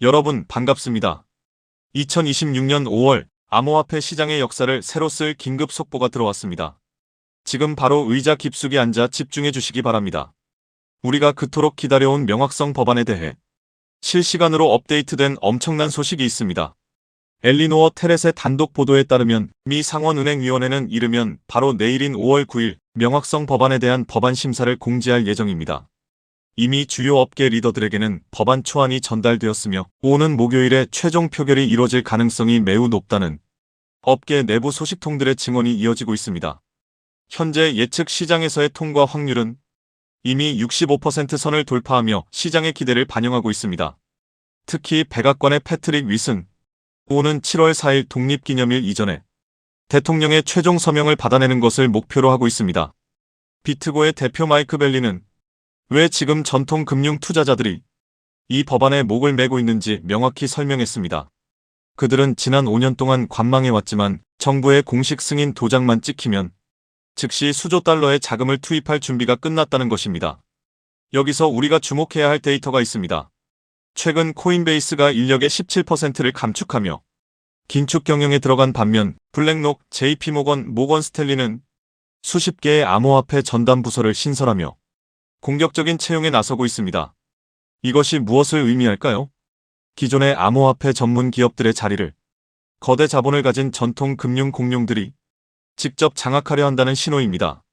여러분 반갑습니다. 2026년 5월 암호화폐 시장의 역사를 새로 쓸 긴급 속보가 들어왔습니다. 지금 바로 의자 깊숙이 앉아 집중해 주시기 바랍니다. 우리가 그토록 기다려온 명확성 법안에 대해 실시간으로 업데이트된 엄청난 소식이 있습니다. 엘리노어 테렛의 단독 보도에 따르면 미 상원은행위원회는 이르면 바로 내일인 5월 9일 명확성 법안에 대한 법안 심사를 공지할 예정입니다. 이미 주요 업계 리더들에게는 법안 초안이 전달되었으며 오는 목요일에 최종 표결이 이뤄질 가능성이 매우 높다는 업계 내부 소식통들의 증언이 이어지고 있습니다. 현재 예측 시장에서의 통과 확률은 이미 65% 선을 돌파하며 시장의 기대를 반영하고 있습니다. 특히 백악관의 패트릭 윗은 오는 7월 4일 독립기념일 이전에 대통령의 최종 서명을 받아내는 것을 목표로 하고 있습니다. 비트고의 대표 마이크 벨리는 왜 지금 전통 금융 투자자들이 이 법안에 목을 매고 있는지 명확히 설명했습니다. 그들은 지난 5년 동안 관망해왔지만 정부의 공식 승인 도장만 찍히면 즉시 수조 달러의 자금을 투입할 준비가 끝났다는 것입니다. 여기서 우리가 주목해야 할 데이터가 있습니다. 최근 코인베이스가 인력의 17%를 감축하며 긴축 경영에 들어간 반면 블랙록, JP모건, 모건스탠리는 수십 개의 암호화폐 전담 부서를 신설하며 공격적인 채용에 나서고 있습니다. 이것이 무엇을 의미할까요? 기존의 암호화폐 전문 기업들의 자리를 거대 자본을 가진 전통 금융 공룡들이 직접 장악하려 한다는 신호입니다.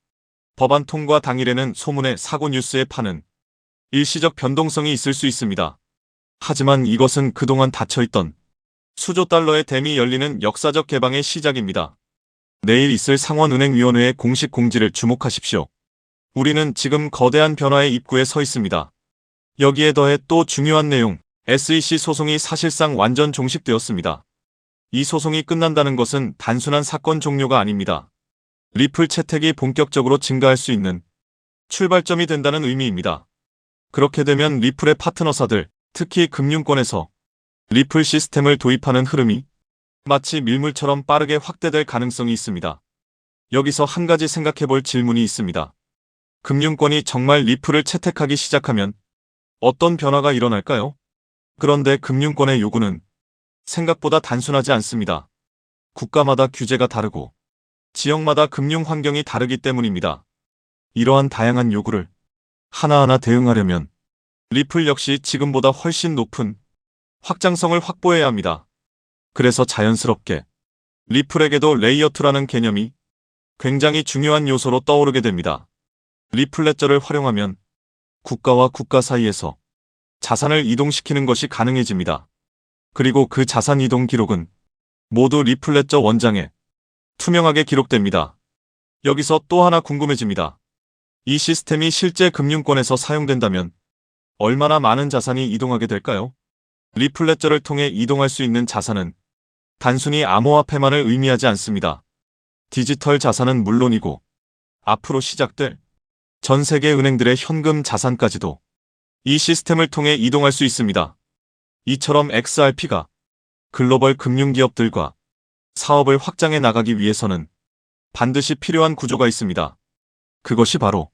법안 통과 당일에는 소문의 사고 뉴스에 파는 일시적 변동성이 있을 수 있습니다. 하지만 이것은 그동안 닫혀있던 수조 달러의 댐이 열리는 역사적 개방의 시작입니다. 내일 있을 상원은행위원회의 공식 공지를 주목하십시오. 우리는 지금 거대한 변화의 입구에 서 있습니다. 여기에 더해 또 중요한 내용, SEC 소송이 사실상 완전 종식되었습니다. 이 소송이 끝난다는 것은 단순한 사건 종료가 아닙니다. 리플 채택이 본격적으로 증가할 수 있는 출발점이 된다는 의미입니다. 그렇게 되면 리플의 파트너사들, 특히 금융권에서 리플 시스템을 도입하는 흐름이 마치 밀물처럼 빠르게 확대될 가능성이 있습니다. 여기서 한 가지 생각해볼 질문이 있습니다. 금융권이 정말 리플을 채택하기 시작하면 어떤 변화가 일어날까요? 그런데 금융권의 요구는 생각보다 단순하지 않습니다. 국가마다 규제가 다르고 지역마다 금융 환경이 다르기 때문입니다. 이러한 다양한 요구를 하나하나 대응하려면 리플 역시 지금보다 훨씬 높은 확장성을 확보해야 합니다. 그래서 자연스럽게 리플에게도 레이어2라는 개념이 굉장히 중요한 요소로 떠오르게 됩니다. 리플 레저를 활용하면 국가와 국가 사이에서 자산을 이동시키는 것이 가능해집니다. 그리고 그 자산 이동 기록은 모두 리플 레저 원장에 투명하게 기록됩니다. 여기서 또 하나 궁금해집니다. 이 시스템이 실제 금융권에서 사용된다면 얼마나 많은 자산이 이동하게 될까요? 리플 레저를 통해 이동할 수 있는 자산은 단순히 암호화폐만을 의미하지 않습니다. 디지털 자산은 물론이고 앞으로 시작될 전 세계 은행들의 현금 자산까지도 이 시스템을 통해 이동할 수 있습니다. 이처럼 XRP가 글로벌 금융기업들과 사업을 확장해 나가기 위해서는 반드시 필요한 구조가 있습니다. 그것이 바로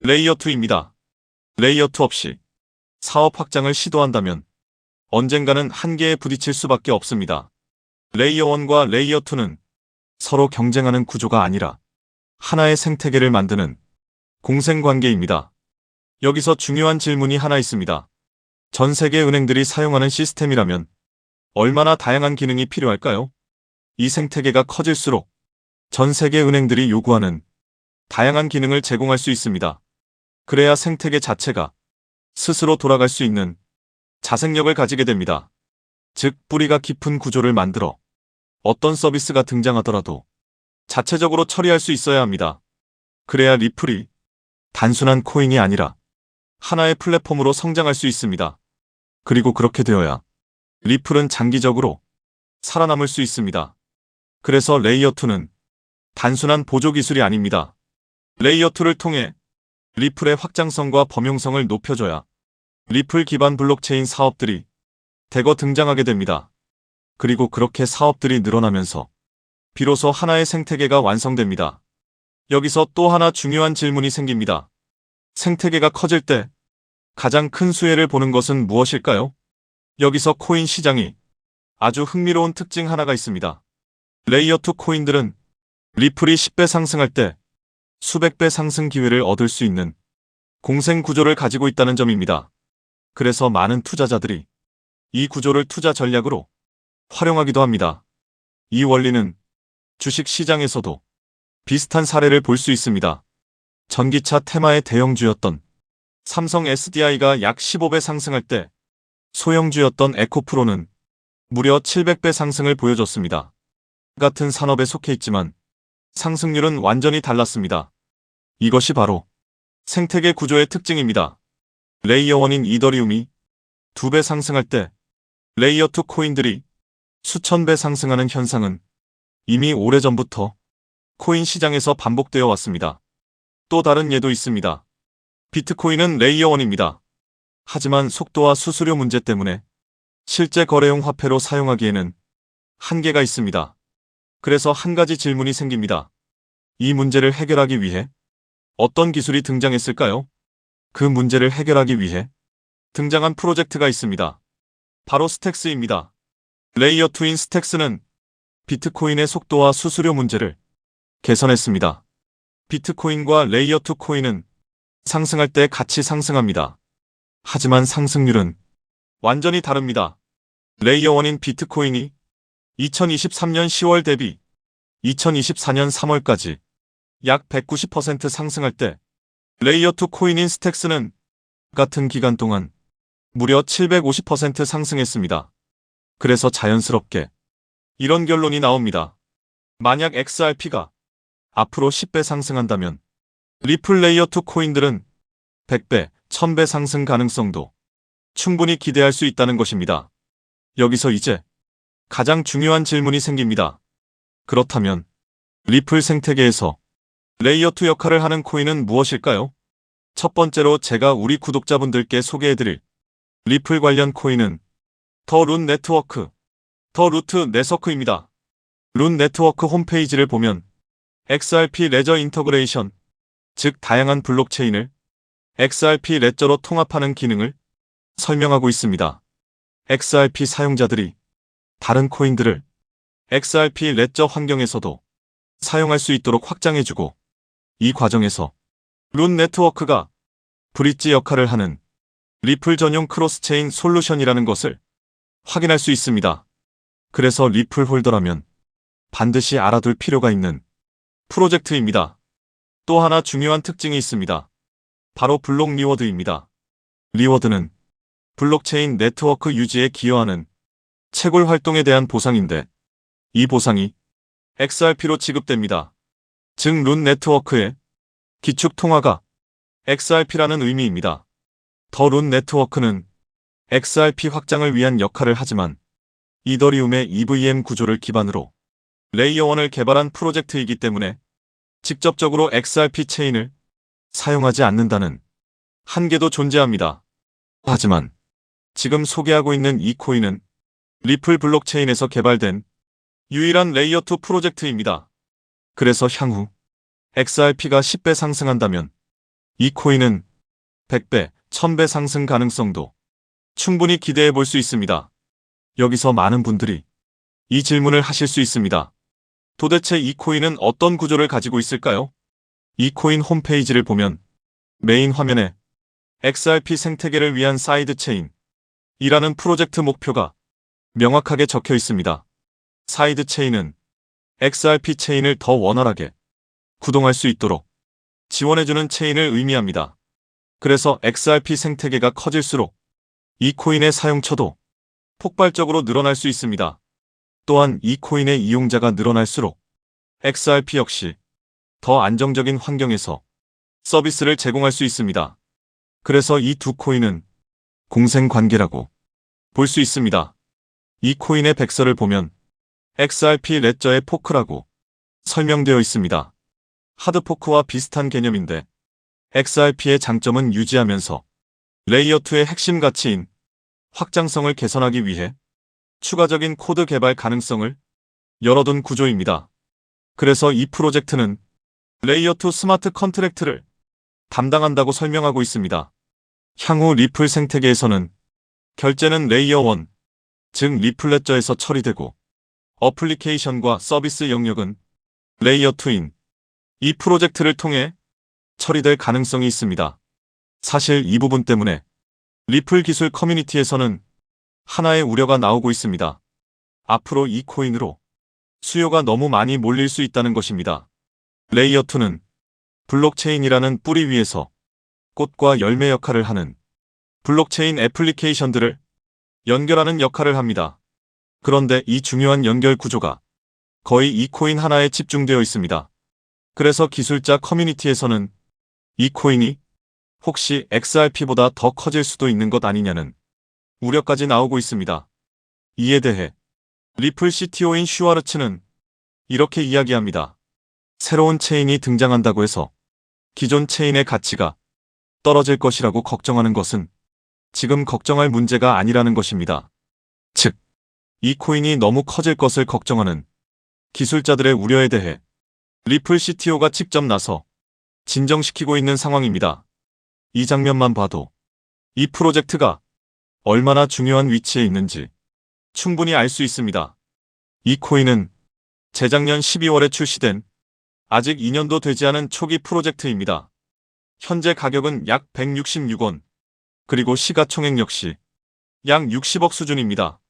레이어2입니다. 레이어2 없이 사업 확장을 시도한다면 언젠가는 한계에 부딪힐 수밖에 없습니다. 레이어1과 레이어2는 서로 경쟁하는 구조가 아니라 하나의 생태계를 만드는 공생관계입니다. 여기서 중요한 질문이 하나 있습니다. 전 세계 은행들이 사용하는 시스템이라면 얼마나 다양한 기능이 필요할까요? 이 생태계가 커질수록 전 세계 은행들이 요구하는 다양한 기능을 제공할 수 있습니다. 그래야 생태계 자체가 스스로 돌아갈 수 있는 자생력을 가지게 됩니다. 즉, 뿌리가 깊은 구조를 만들어 어떤 서비스가 등장하더라도 자체적으로 처리할 수 있어야 합니다. 그래야 리플이 단순한 코인이 아니라 하나의 플랫폼으로 성장할 수 있습니다. 그리고 그렇게 되어야 리플은 장기적으로 살아남을 수 있습니다. 그래서 레이어2는 단순한 보조기술이 아닙니다. 레이어2를 통해 리플의 확장성과 범용성을 높여줘야 리플 기반 블록체인 사업들이 대거 등장하게 됩니다. 그리고 그렇게 사업들이 늘어나면서 비로소 하나의 생태계가 완성됩니다. 여기서 또 하나 중요한 질문이 생깁니다. 생태계가 커질 때 가장 큰 수혜를 보는 것은 무엇일까요? 여기서 코인 시장이 아주 흥미로운 특징 하나가 있습니다. 레이어 2 코인들은 리플이 10배 상승할 때 수백 배 상승 기회를 얻을 수 있는 공생 구조를 가지고 있다는 점입니다. 그래서 많은 투자자들이 이 구조를 투자 전략으로 활용하기도 합니다. 이 원리는 주식 시장에서도 비슷한 사례를 볼 수 있습니다. 전기차 테마의 대형주였던 삼성 SDI가 약 15배 상승할 때 소형주였던 에코프로는 무려 700배 상승을 보여줬습니다. 같은 산업에 속해 있지만 상승률은 완전히 달랐습니다. 이것이 바로 생태계 구조의 특징입니다. 레이어 1인 이더리움이 2배 상승할 때 레이어 2 코인들이 수천 배 상승하는 현상은 이미 오래전부터 코인 시장에서 반복되어 왔습니다. 또 다른 예도 있습니다. 비트코인은 레이어 1입니다. 하지만 속도와 수수료 문제 때문에 실제 거래용 화폐로 사용하기에는 한계가 있습니다. 그래서 한 가지 질문이 생깁니다. 이 문제를 해결하기 위해 어떤 기술이 등장했을까요? 그 문제를 해결하기 위해 등장한 프로젝트가 있습니다. 바로 스택스입니다. 레이어 2인 스택스는 비트코인의 속도와 수수료 문제를 개선했습니다. 비트코인과 레이어 2 코인은 상승할 때 같이 상승합니다. 하지만 상승률은 완전히 다릅니다. 레이어 1인 비트코인이 2023년 10월 대비 2024년 3월까지 약 190% 상승할 때 레이어 2 코인인 스택스는 같은 기간 동안 무려 750% 상승했습니다. 그래서 자연스럽게 이런 결론이 나옵니다. 만약 XRP가 앞으로 10배 상승한다면 리플 레이어 2 코인들은 100배, 1000배 상승 가능성도 충분히 기대할 수 있다는 것입니다. 여기서 이제 가장 중요한 질문이 생깁니다. 그렇다면 리플 생태계에서 레이어 2 역할을 하는 코인은 무엇일까요? 첫 번째로 제가 우리 구독자분들께 소개해드릴 리플 관련 코인은 더 룬 네트워크, 더 루트 네서크입니다. 룬 네트워크 홈페이지를 보면 XRP 레저 인터그레이션, 즉 다양한 블록체인을 XRP 레저로 통합하는 기능을 설명하고 있습니다. XRP 사용자들이 다른 코인들을 XRP 레저 환경에서도 사용할 수 있도록 확장해주고, 이 과정에서 룬 네트워크가 브릿지 역할을 하는 리플 전용 크로스체인 솔루션이라는 것을 확인할 수 있습니다. 그래서 리플 홀더라면 반드시 알아둘 필요가 있는 프로젝트입니다. 또 하나 중요한 특징이 있습니다. 바로 블록 리워드입니다. 리워드는 블록체인 네트워크 유지에 기여하는 채굴 활동에 대한 보상인데, 이 보상이 XRP로 지급됩니다. 즉 룬 네트워크의 기축 통화가 XRP라는 의미입니다. 더 룬 네트워크는 XRP 확장을 위한 역할을 하지만 이더리움의 EVM 구조를 기반으로 레이어 1을 개발한 프로젝트이기 때문에 직접적으로 XRP 체인을 사용하지 않는다는 한계도 존재합니다. 하지만 지금 소개하고 있는 이 코인은 리플 블록체인에서 개발된 유일한 레이어 2 프로젝트입니다. 그래서 향후 XRP가 10배 상승한다면 이 코인은 100배, 1000배 상승 가능성도 충분히 기대해 볼 수 있습니다. 여기서 많은 분들이 이 질문을 하실 수 있습니다. 도대체 이 코인은 어떤 구조를 가지고 있을까요? 이 코인 홈페이지를 보면 메인 화면에 XRP 생태계를 위한 사이드 체인이라는 프로젝트 목표가 명확하게 적혀 있습니다. 사이드 체인은 XRP 체인을 더 원활하게 구동할 수 있도록 지원해주는 체인을 의미합니다. 그래서 XRP 생태계가 커질수록 이 코인의 사용처도 폭발적으로 늘어날 수 있습니다. 또한 이 코인의 이용자가 늘어날수록 XRP 역시 더 안정적인 환경에서 서비스를 제공할 수 있습니다. 그래서 이 두 코인은 공생관계라고 볼 수 있습니다. 이 코인의 백서를 보면 XRP 레저의 포크라고 설명되어 있습니다. 하드포크와 비슷한 개념인데 XRP의 장점은 유지하면서 레이어 2의 핵심 가치인 확장성을 개선하기 위해 추가적인 코드 개발 가능성을 열어둔 구조입니다. 그래서 이 프로젝트는 레이어 2 스마트 컨트랙트를 담당한다고 설명하고 있습니다. 향후 리플 생태계에서는 결제는 레이어 1, 즉 리플레저에서 처리되고 어플리케이션과 서비스 영역은 레이어 2인 이 프로젝트를 통해 처리될 가능성이 있습니다. 사실 이 부분 때문에 리플 기술 커뮤니티에서는 하나의 우려가 나오고 있습니다. 앞으로 이 코인으로 수요가 너무 많이 몰릴 수 있다는 것입니다. 레이어 2는 블록체인이라는 뿌리 위에서 꽃과 열매 역할을 하는 블록체인 애플리케이션들을 연결하는 역할을 합니다. 그런데 이 중요한 연결 구조가 거의 이 코인 하나에 집중되어 있습니다. 그래서 기술자 커뮤니티에서는 이 코인이 혹시 XRP보다 더 커질 수도 있는 것 아니냐는 우려까지 나오고 있습니다. 이에 대해 리플 CTO인 슈와르츠는 이렇게 이야기합니다. 새로운 체인이 등장한다고 해서 기존 체인의 가치가 떨어질 것이라고 걱정하는 것은 지금 걱정할 문제가 아니라는 것입니다. 즉, 이 코인이 너무 커질 것을 걱정하는 기술자들의 우려에 대해 리플 CTO가 직접 나서 진정시키고 있는 상황입니다. 이 장면만 봐도 이 프로젝트가 얼마나 중요한 위치에 있는지 충분히 알 수 있습니다. 이 코인은 재작년 12월에 출시된 아직 2년도 되지 않은 초기 프로젝트입니다. 현재 가격은 약 166원, 그리고 시가총액 역시 약 60억 수준입니다.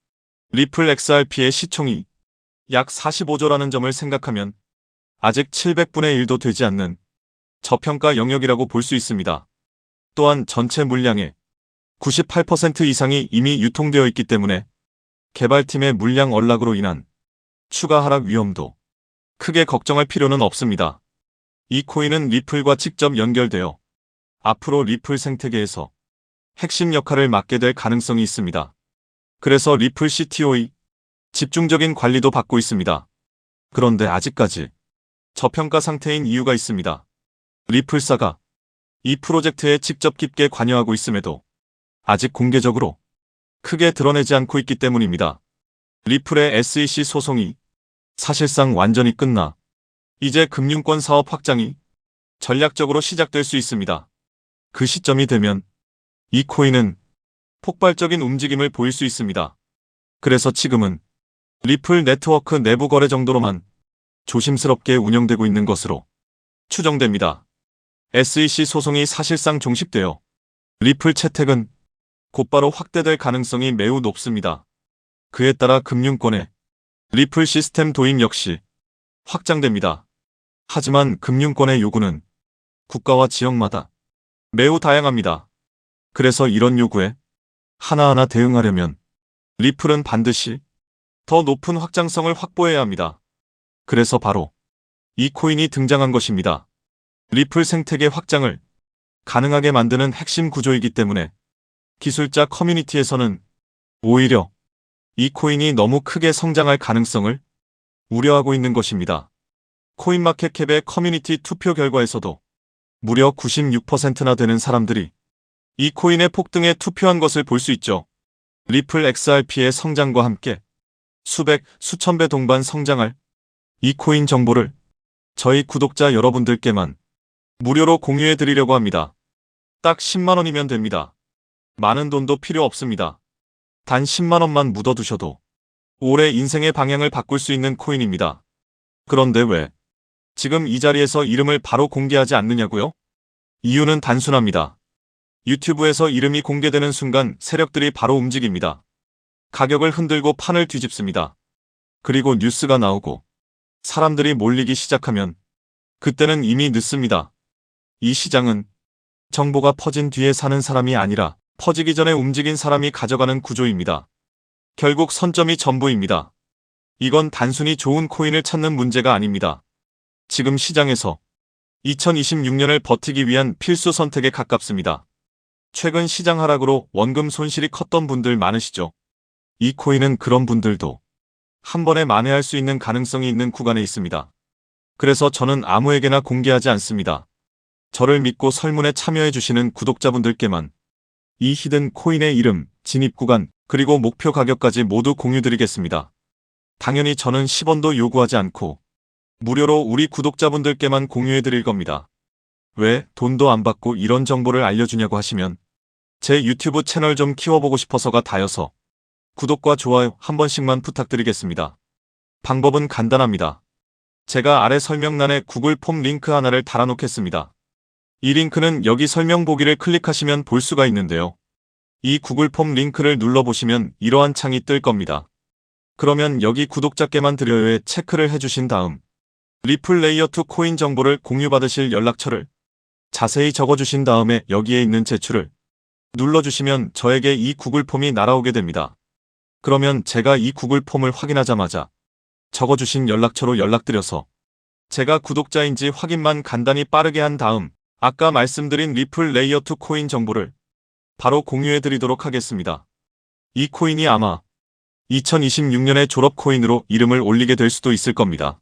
리플 XRP의 시총이 약 45조라는 점을 생각하면 아직 700분의 1도 되지 않는 저평가 영역이라고 볼 수 있습니다. 또한 전체 물량의 98% 이상이 이미 유통되어 있기 때문에 개발팀의 물량 언락으로 인한 추가 하락 위험도 크게 걱정할 필요는 없습니다. 이 코인은 리플과 직접 연결되어 앞으로 리플 생태계에서 핵심 역할을 맡게 될 가능성이 있습니다. 그래서 리플 CTO의 집중적인 관리도 받고 있습니다. 그런데 아직까지 저평가 상태인 이유가 있습니다. 리플사가 이 프로젝트에 직접 깊게 관여하고 있음에도 아직 공개적으로 크게 드러내지 않고 있기 때문입니다. 리플의 SEC 소송이 사실상 완전히 끝나 이제 금융권 사업 확장이 전략적으로 시작될 수 있습니다. 그 시점이 되면 이 코인은 폭발적인 움직임을 보일 수 있습니다. 그래서 지금은 리플 네트워크 내부 거래 정도로만 조심스럽게 운영되고 있는 것으로 추정됩니다. SEC 소송이 사실상 종식되어 리플 채택은 곧바로 확대될 가능성이 매우 높습니다. 그에 따라 금융권의 리플 시스템 도입 역시 확장됩니다. 하지만 금융권의 요구는 국가와 지역마다 매우 다양합니다. 그래서 이런 요구에 하나하나 대응하려면 리플은 반드시 더 높은 확장성을 확보해야 합니다. 그래서 바로 이 코인이 등장한 것입니다. 리플 생태계 확장을 가능하게 만드는 핵심 구조이기 때문에 기술자 커뮤니티에서는 오히려 이 코인이 너무 크게 성장할 가능성을 우려하고 있는 것입니다. 코인마켓캡의 커뮤니티 투표 결과에서도 무려 96%나 되는 사람들이 이 코인의 폭등에 투표한 것을 볼 수 있죠. 리플 XRP의 성장과 함께 수백, 수천 배 동반 성장할 이 코인 정보를 저희 구독자 여러분들께만 무료로 공유해 드리려고 합니다. 딱 10만원이면 됩니다. 많은 돈도 필요 없습니다. 단 10만원만 묻어두셔도 올해 인생의 방향을 바꿀 수 있는 코인입니다. 그런데 왜 지금 이 자리에서 이름을 바로 공개하지 않느냐고요? 이유는 단순합니다. 유튜브에서 이름이 공개되는 순간 세력들이 바로 움직입니다. 가격을 흔들고 판을 뒤집습니다. 그리고 뉴스가 나오고 사람들이 몰리기 시작하면 그때는 이미 늦습니다. 이 시장은 정보가 퍼진 뒤에 사는 사람이 아니라 퍼지기 전에 움직인 사람이 가져가는 구조입니다. 결국 선점이 전부입니다. 이건 단순히 좋은 코인을 찾는 문제가 아닙니다. 지금 시장에서 2026년을 버티기 위한 필수 선택에 가깝습니다. 최근 시장 하락으로 원금 손실이 컸던 분들 많으시죠? 이 코인은 그런 분들도 한 번에 만회할 수 있는 가능성이 있는 구간에 있습니다. 그래서 저는 아무에게나 공개하지 않습니다. 저를 믿고 설문에 참여해 주시는 구독자분들께만 이 히든 코인의 이름, 진입 구간, 그리고 목표 가격까지 모두 공유드리겠습니다. 당연히 저는 10원도 요구하지 않고 무료로 우리 구독자분들께만 공유해 드릴 겁니다. 왜 돈도 안 받고 이런 정보를 알려주냐고 하시면 제 유튜브 채널 좀 키워보고 싶어서가 다여서 구독과 좋아요 한 번씩만 부탁드리겠습니다. 방법은 간단합니다. 제가 아래 설명란에 구글 폼 링크 하나를 달아놓겠습니다. 이 링크는 여기 설명 보기를 클릭하시면 볼 수가 있는데요. 이 구글 폼 링크를 눌러보시면 이러한 창이 뜰 겁니다. 그러면 여기 구독자께만 드려요에 체크를 해주신 다음 리플 레이어2 코인 정보를 공유받으실 연락처를 자세히 적어주신 다음에 여기에 있는 제출을 눌러주시면 저에게 이 구글 폼이 날아오게 됩니다. 그러면 제가 이 구글 폼을 확인하자마자 적어주신 연락처로 연락드려서 제가 구독자인지 확인만 간단히 빠르게 한 다음 아까 말씀드린 리플 레이어2 코인 정보를 바로 공유해드리도록 하겠습니다. 이 코인이 아마 2026년에 졸업 코인으로 이름을 올리게 될 수도 있을 겁니다.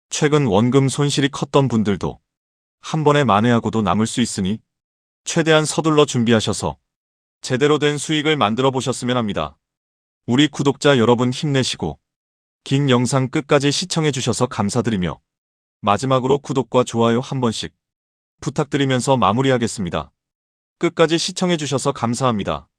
최근 원금 손실이 컸던 분들도 한 번에 만회하고도 남을 수 있으니 최대한 서둘러 준비하셔서 제대로 된 수익을 만들어 보셨으면 합니다. 우리 구독자 여러분 힘내시고 긴 영상 끝까지 시청해 주셔서 감사드리며 마지막으로 구독과 좋아요 한 번씩 부탁드리면서 마무리하겠습니다. 끝까지 시청해 주셔서 감사합니다.